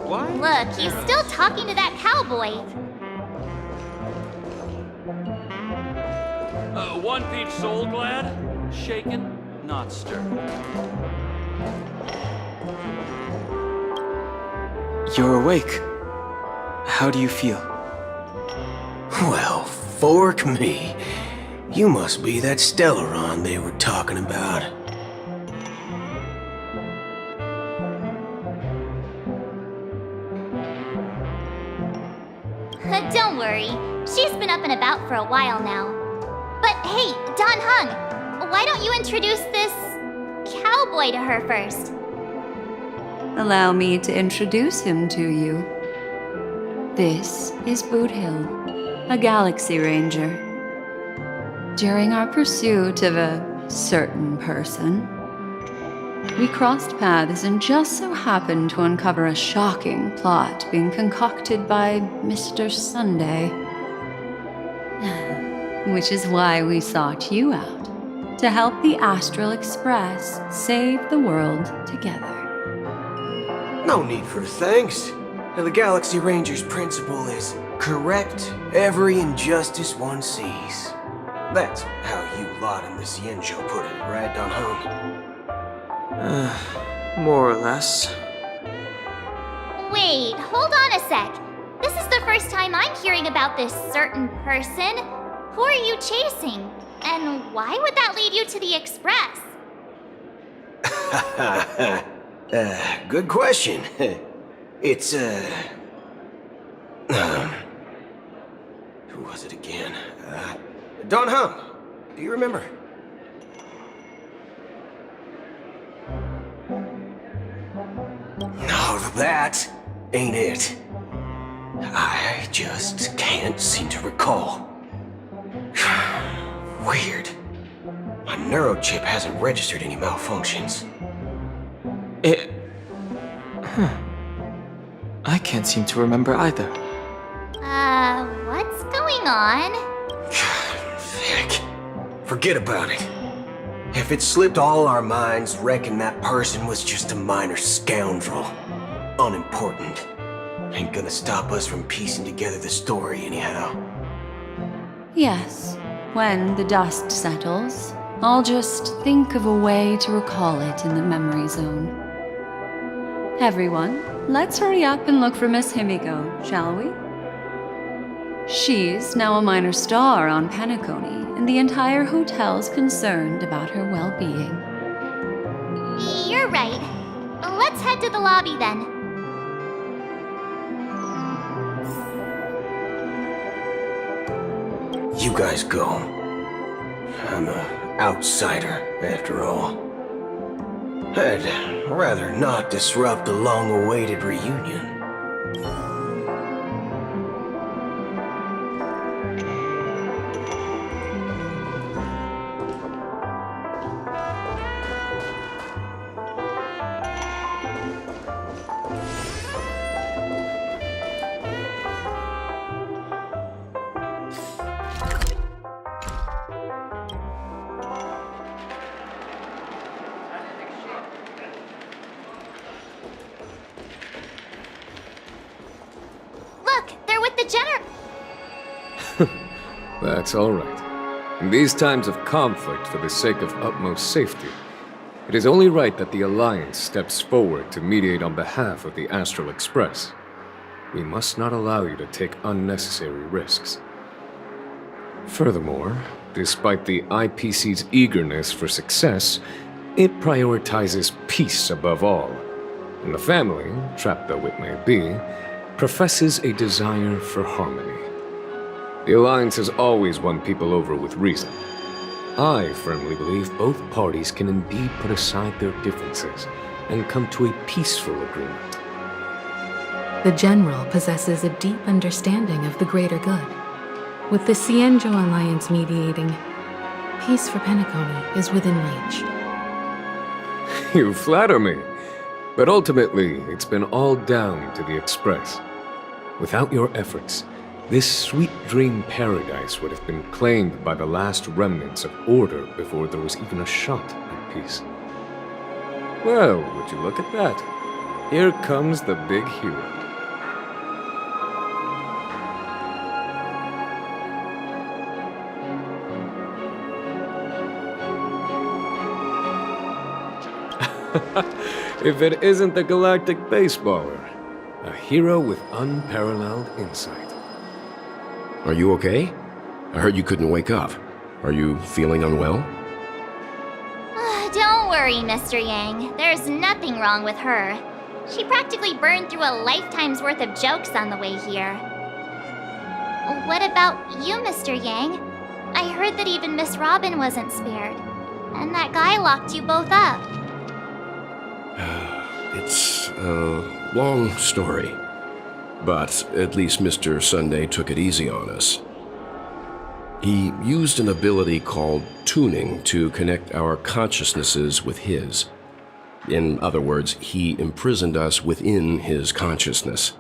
What? Look, he's still talking to that cowboy. One peach soul glad? Shaken, not stirred. You're awake. How do you feel? Well, fork me. You must be that Stellaron they were talking about. Don't worry, she's been up and about for a while now. But hey, Don Hung, why don't you introduce this cowboy to her first? Allow me to introduce him to you. This is Boot Hill, a Galaxy Ranger. During our pursuit of a certain person, we crossed paths and just so happened to uncover a shocking plot being concocted by Mr. Sunday. Which is why we sought you out, to help the Astral Express save the world together. No need for thanks. The Galaxy Ranger's principle is correct every injustice one sees. That's how you lot in the Cienjo put it, right, Don Hung? More or less. Wait, hold on a sec. This is the first time I'm hearing about this certain person. Who are you chasing? And why would that lead you to the Express? Good question. It's, who was it again? Don Hung. Do you remember? No, that ain't it. I just can't seem to recall. Weird. My neurochip hasn't registered any malfunctions. I can't seem to remember either. What's going on? Heck. Forget about it. If it slipped all our minds, reckon that person was just a minor scoundrel. Unimportant. Ain't gonna stop us from piecing together the story anyhow. Yes, when the dust settles, I'll just think of a way to recall it in the memory zone. Everyone, let's hurry up and look for Miss Himiko, shall we? She's now a minor star on Penacony, and the entire hotel's concerned about her well-being. You're right. Let's head to the lobby then. You guys go. I'm an outsider, after all. I'd rather not disrupt the long-awaited reunion. Look, they're with the General. That's all right. In these times of conflict for the sake of utmost safety, it is only right that the Alliance steps forward to mediate on behalf of the Astral Express. We must not allow you to take unnecessary risks. Furthermore, despite the IPC's eagerness for success, it prioritizes peace above all. And the family, trapped though it may be, professes a desire for harmony. The Alliance has always won people over with reason. I firmly believe both parties can indeed put aside their differences and come to a peaceful agreement. The General possesses a deep understanding of the greater good. With the Cienjo Alliance mediating, peace for Penacony is within reach. You flatter me. But ultimately, it's been all down to the Express. Without your efforts, This sweet dream paradise would have been claimed by the last remnants of order before there was even a shot at peace. Well, would you look at that? Here comes the big hero. If it isn't the galactic baseballer, a hero with unparalleled insight. Are you okay? I heard you couldn't wake up. Are you feeling unwell? Don't worry, Mr. Yang. There's nothing wrong with her. She practically burned through a lifetime's worth of jokes on the way here. What about you, Mr. Yang? I heard that even Miss Robin wasn't spared. And that guy locked you both up. It's a long story. But at least Mr. Sunday took it easy on us. He used an ability called tuning to connect our consciousnesses with his. In other words, he imprisoned us within his consciousness.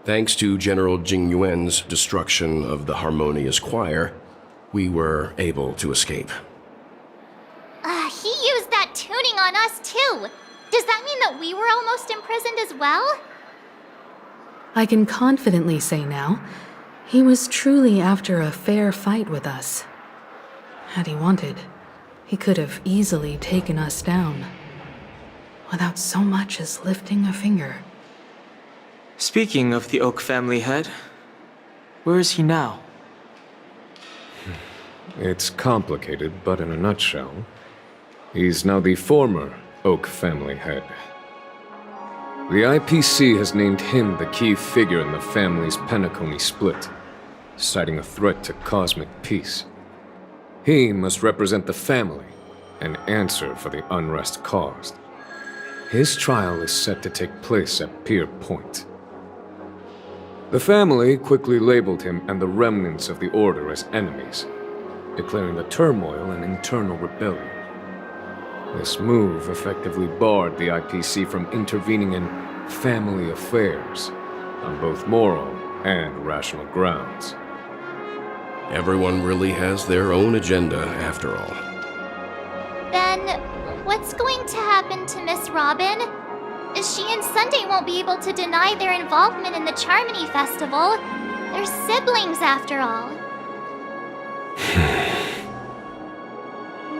Thanks to General Jing Yuan's destruction of the Harmonious Choir, we were able to escape. He used that tuning on us too. Does that mean that we were almost imprisoned as well? I can confidently say now, he was truly after a fair fight with us. Had he wanted, he could have easily taken us down, without so much as lifting a finger. Speaking of the Oak family head, where is he now? It's complicated, but in a nutshell, he's now the former Oak family head. The IPC has named him the key figure in the family's Penacony split, citing a threat to cosmic peace. He must represent the family and answer for the unrest caused. His trial is set to take place at Pier Point. The family quickly labeled him and the remnants of the Order as enemies, declaring the turmoil an internal rebellion. This move effectively barred the IPC from intervening in family affairs on both moral and rational grounds. Everyone really has their own agenda, after all. Then, what's going to happen to Miss Robin? She and Sunday won't be able to deny their involvement in the Charmony Festival. They're siblings, after all.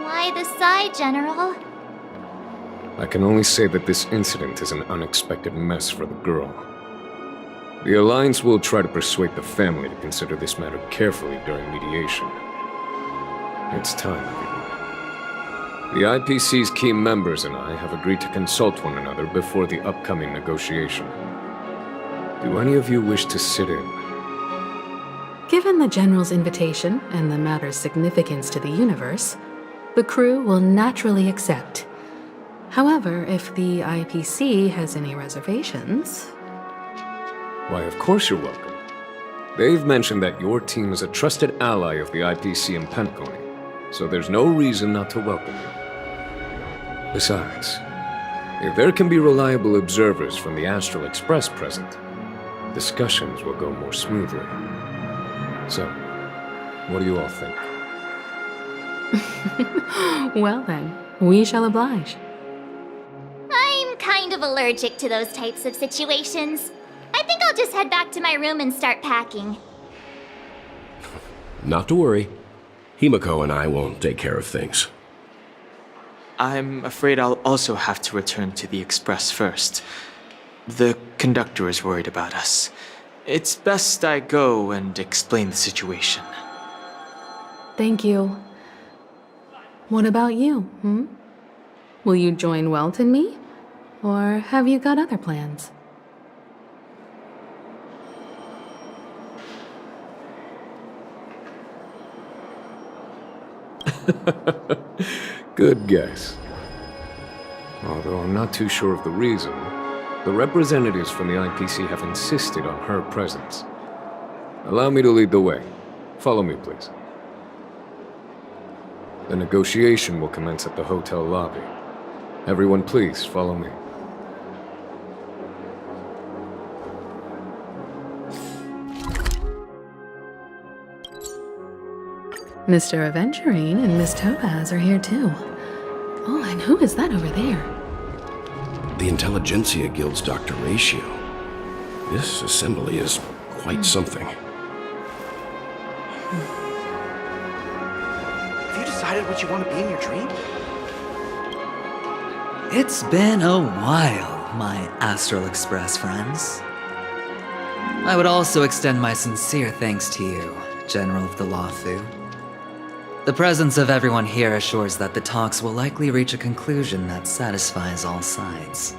Why the sigh, General? I can only say that this incident is an unexpected mess for the girl. The Alliance will try to persuade the family to consider this matter carefully during mediation. It's time, everyone. The IPC's key members and I have agreed to consult one another before the upcoming negotiation. Do any of you wish to sit in? Given the General's invitation and the matter's significance to the universe, the crew will naturally accept. However, if the IPC has any reservations... Why, of course you're welcome. They've mentioned that your team is a trusted ally of the IPC in Penacony, so there's no reason not to welcome you. Besides, if there can be reliable observers from the Astral Express present, discussions will go more smoothly. So, what do you all think? Well then, we shall oblige. I'm kind of allergic to those types of situations. I think I'll just head back to my room and start packing. Not to worry. Himiko and I will take care of things. I'm afraid I'll also have to return to the Express first. The conductor is worried about us. It's best I go and explain the situation. Thank you. What about you, Will you join Welt and me? Or have you got other plans? Good guess. Although I'm not too sure of the reason, the representatives from the IPC have insisted on her presence. Allow me to lead the way. Follow me, please. The negotiation will commence at the hotel lobby. Everyone, please follow me. Mr. Aventurine and Miss Topaz are here too. Oh, and who is that over there? The Intelligentsia Guild's Dr. Ratio. This assembly is quite something. Have you decided what you want to be in your dream? It's been a while, my Astral Express friends. I would also extend my sincere thanks to you, General of the Lawfu. The presence of everyone here assures that the talks will likely reach a conclusion that satisfies all sides.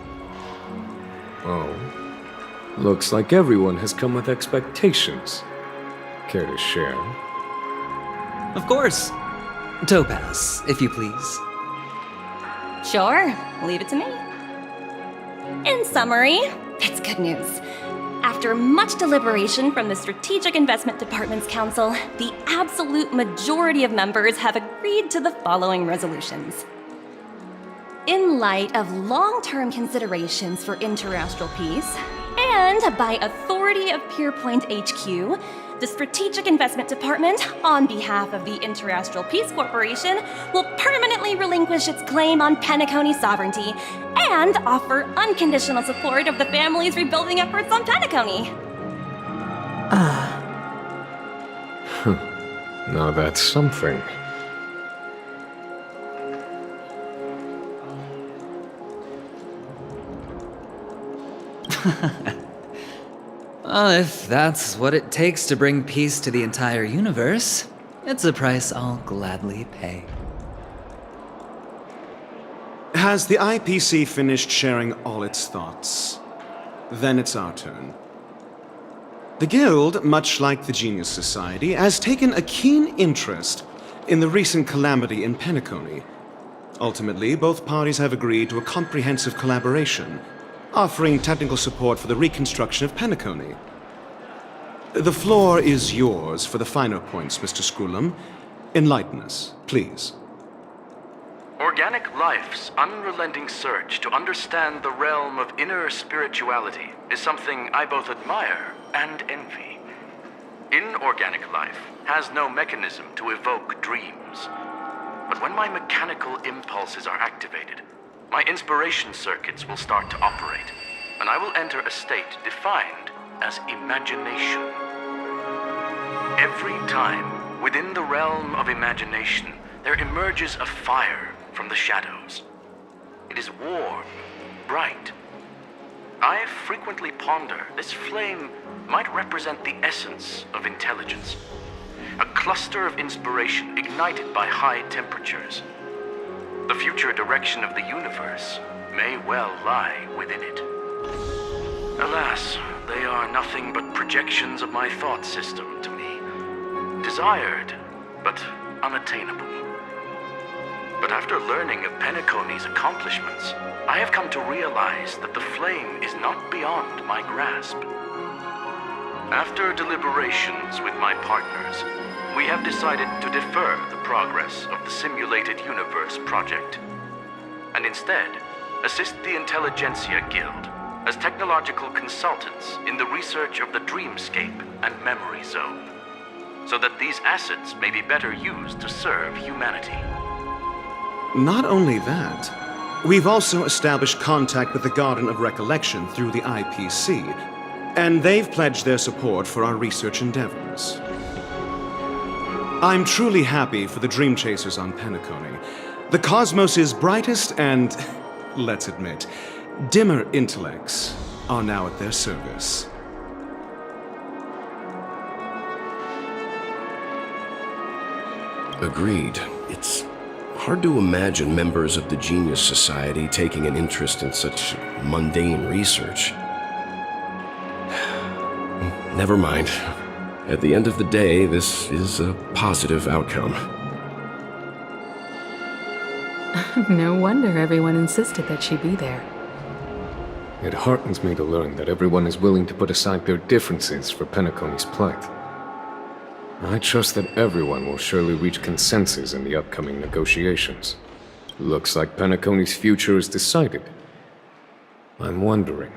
Oh. Looks like everyone has come with expectations. Care to share? Of course. Topaz, if you please. Sure, leave it to me. In summary, it's good news. After much deliberation from the Strategic Investment Department's Council, the absolute majority of members have agreed to the following resolutions. In light of long-term considerations for interastral peace, and by authority of Pierpoint HQ, the Strategic Investment Department, on behalf of the Interastral Peace Corporation, will permanently relinquish its claim on Penacony sovereignty and offer unconditional support of the family's rebuilding efforts on Penacony. Now that's something. Well, if that's what it takes to bring peace to the entire universe, it's a price I'll gladly pay. Has the IPC finished sharing all its thoughts? Then it's our turn. The Guild, much like the Genius Society, has taken a keen interest in the recent calamity in Penacony. Ultimately, both parties have agreed to a comprehensive collaboration, offering technical support for the reconstruction of Penacony. The floor is yours for the finer points, Mr. Scrulum. Enlighten us, please. Organic life's unrelenting search to understand the realm of inner spirituality is something I both admire and envy. Inorganic life has no mechanism to evoke dreams. But when my mechanical impulses are activated, my inspiration circuits will start to operate, and I will enter a state defined as imagination. Every time, within the realm of imagination, there emerges a fire from the shadows. It is warm, bright. I frequently ponder this flame might represent the essence of intelligence, a cluster of inspiration ignited by high temperatures. The future direction of the universe may well lie within it. Alas, they are nothing but projections of my thought system to me. Desired, but unattainable. But after learning of Penacony's accomplishments, I have come to realize that the flame is not beyond my grasp. After deliberations with my partners, we have decided to defer the progress of the Simulated Universe project, and instead assist the Intelligentsia Guild as technological consultants in the research of the Dreamscape and Memory Zone, so that these assets may be better used to serve humanity. Not only that, we've also established contact with the Garden of Recollection through the IPC, and they've pledged their support for our research endeavors. I'm truly happy for the Dream Chasers on Penacony. The cosmos' brightest and, let's admit, dimmer intellects are now at their service. Agreed. It's hard to imagine members of the Genius Society taking an interest in such mundane research. Never mind. At the end of the day, this is a positive outcome. No wonder everyone insisted that she be there. It heartens me to learn that everyone is willing to put aside their differences for Penacony's plight. I trust that everyone will surely reach consensus in the upcoming negotiations. Looks like Penacony's future is decided. I'm wondering,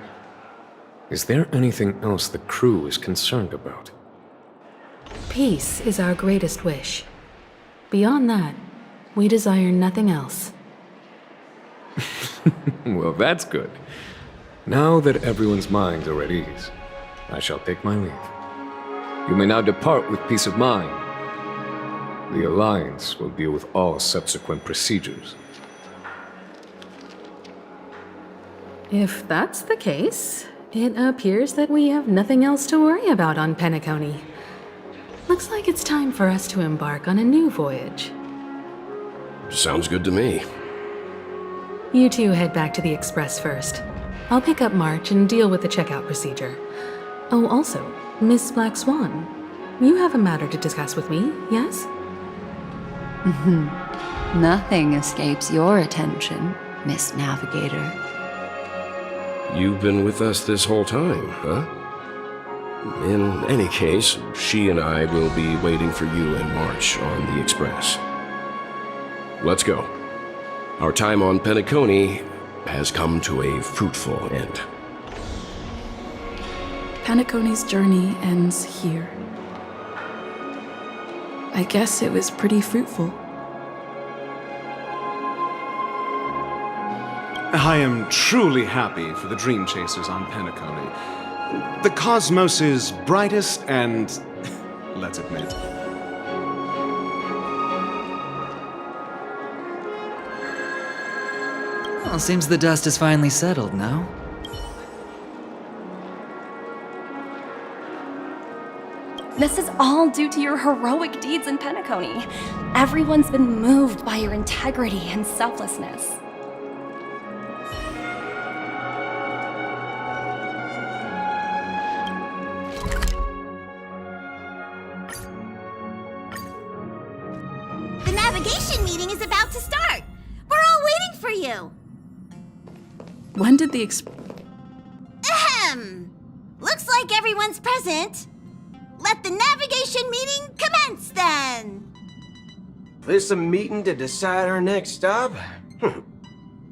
is there anything else the crew is concerned about? Peace is our greatest wish. Beyond that, we desire nothing else. Well, that's good. Now that everyone's minds are at ease, I shall take my leave. You may now depart with peace of mind. The Alliance will deal with all subsequent procedures. If that's the case, it appears that we have nothing else to worry about on Penacony. Looks like it's time for us to embark on a new voyage. Sounds good to me. You two head back to the Express first. I'll pick up March and deal with the checkout procedure. Oh, also, Miss Black Swan, you have a matter to discuss with me, yes? Nothing escapes your attention, Miss Navigator. You've been with us this whole time, huh? In any case, she and I will be waiting for you in March on the Express. Let's go. Our time on Penacony has come to a fruitful end. Penacony's journey ends here. I guess it was pretty fruitful. I am truly happy for the Dream Chasers on Penacony. The cosmos' brightest and, let's admit, Well, seems the dust is finally settled, no? This is all due to your heroic deeds in Penacony. Everyone's been moved by your integrity and selflessness. The navigation meeting is about to start. We're all waiting for you. When did the Ahem. Looks like everyone's present. Let the navigation meeting commence then. This a meeting to decide our next stop?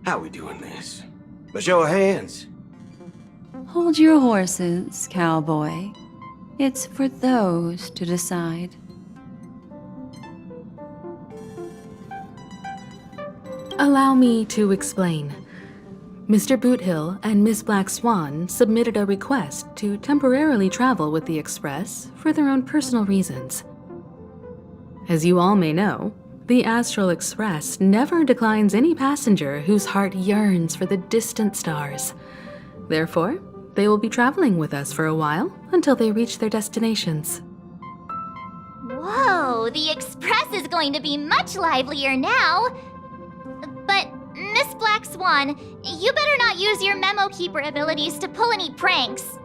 How we doing this? A show of hands. Hold your horses, cowboy. It's for those to decide. Allow me to explain. Mr. Boothill and Miss Black Swan submitted a request to temporarily travel with the Express for their own personal reasons. As you all may know, the Astral Express never declines any passenger whose heart yearns for the distant stars. Therefore, they will be traveling with us for a while until they reach their destinations. Whoa, the Express is going to be much livelier now. But, Miss Black Swan, you better not use your memo keeper abilities to pull any pranks.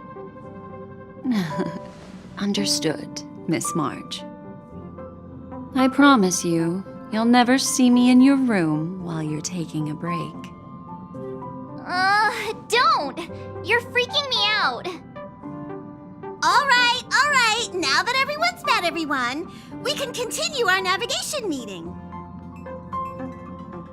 Understood, Miss March. I promise you, you'll never see me in your room while you're taking a break. Don't! You're freaking me out. All right. Now that everyone's met everyone, we can continue our navigation meeting.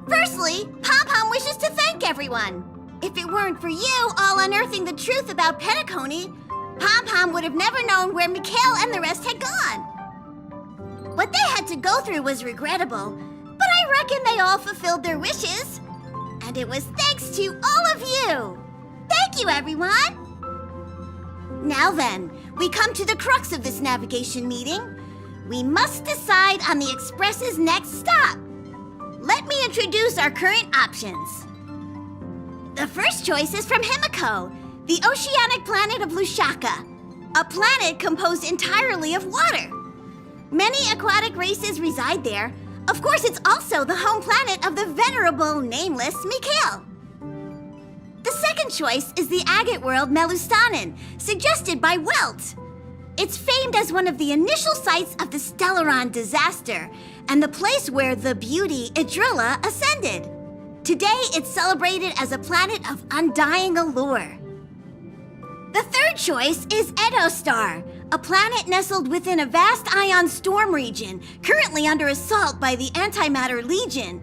Firstly, Pom-Pom wishes to thank everyone. If it weren't for you all unearthing the truth about Penacony, Pom-Pom would have never known where Mikhail and the rest had gone. What they had to go through was regrettable, but I reckon they all fulfilled their wishes. And it was thanks to all of you. Thank you, everyone. Now then, we come to the crux of this navigation meeting. We must decide on the Express's next stop. Let me introduce our current options. The first choice is from Himiko, the oceanic planet of Lushaka, a planet composed entirely of water. Many aquatic races reside there. Of course, it's also the home planet of the venerable, nameless Mikhail. The second choice is the agate world Melustanen, suggested by Welt. It's famed as one of the initial sites of the Stellaron disaster, and the place where the beauty Idrilla ascended. Today, it's celebrated as a planet of undying allure. The third choice is Edostar, a planet nestled within a vast ion storm region, currently under assault by the Antimatter Legion.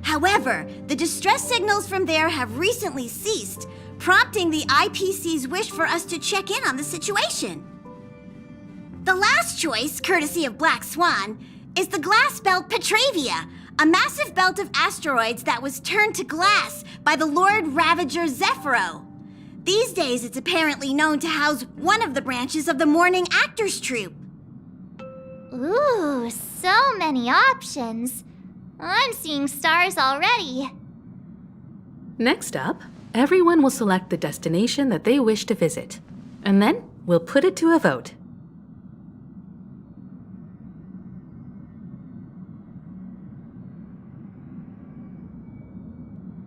However, the distress signals from there have recently ceased, prompting the IPC's wish for us to check in on the situation. The last choice, courtesy of Black Swan, is the glass belt Petravia, a massive belt of asteroids that was turned to glass by the Lord Ravager Zephyro. These days, it's apparently known to house one of the branches of the Morning Actors Troupe. Ooh, so many options. I'm seeing stars already. Next up, everyone will select the destination that they wish to visit, and then we'll put it to a vote.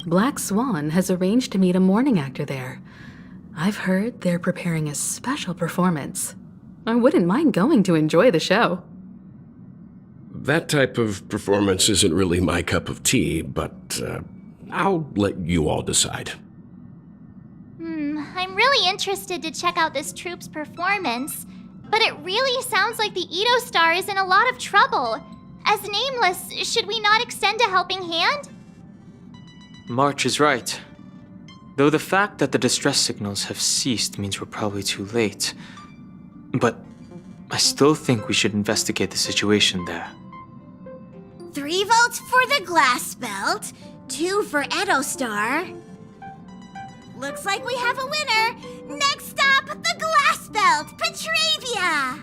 Black Swan has arranged to meet a morning actor there. I've heard they're preparing a special performance. I wouldn't mind going to enjoy the show. That type of performance isn't really my cup of tea, but I'll let you all decide. I'm really interested to check out this troupe's performance, but it really sounds like the Edo Star is in a lot of trouble. As Nameless, should we not extend a helping hand? March is right. Though the fact that the distress signals have ceased means we're probably too late. But I still think we should investigate the situation there. 3 votes for the glass belt, 2 for Edo Star. Looks like we have a winner. Next up, the glass belt, Petravia.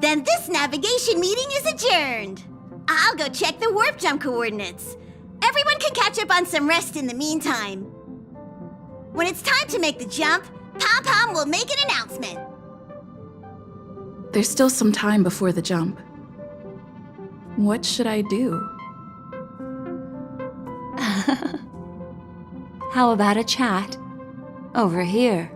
Then this navigation meeting is adjourned. I'll go check the warp jump coordinates. Everyone can catch up on some rest in the meantime. When it's time to make the jump, Pom Pom will make an announcement. There's still some time before the jump. What should I do? How about a chat? Over here.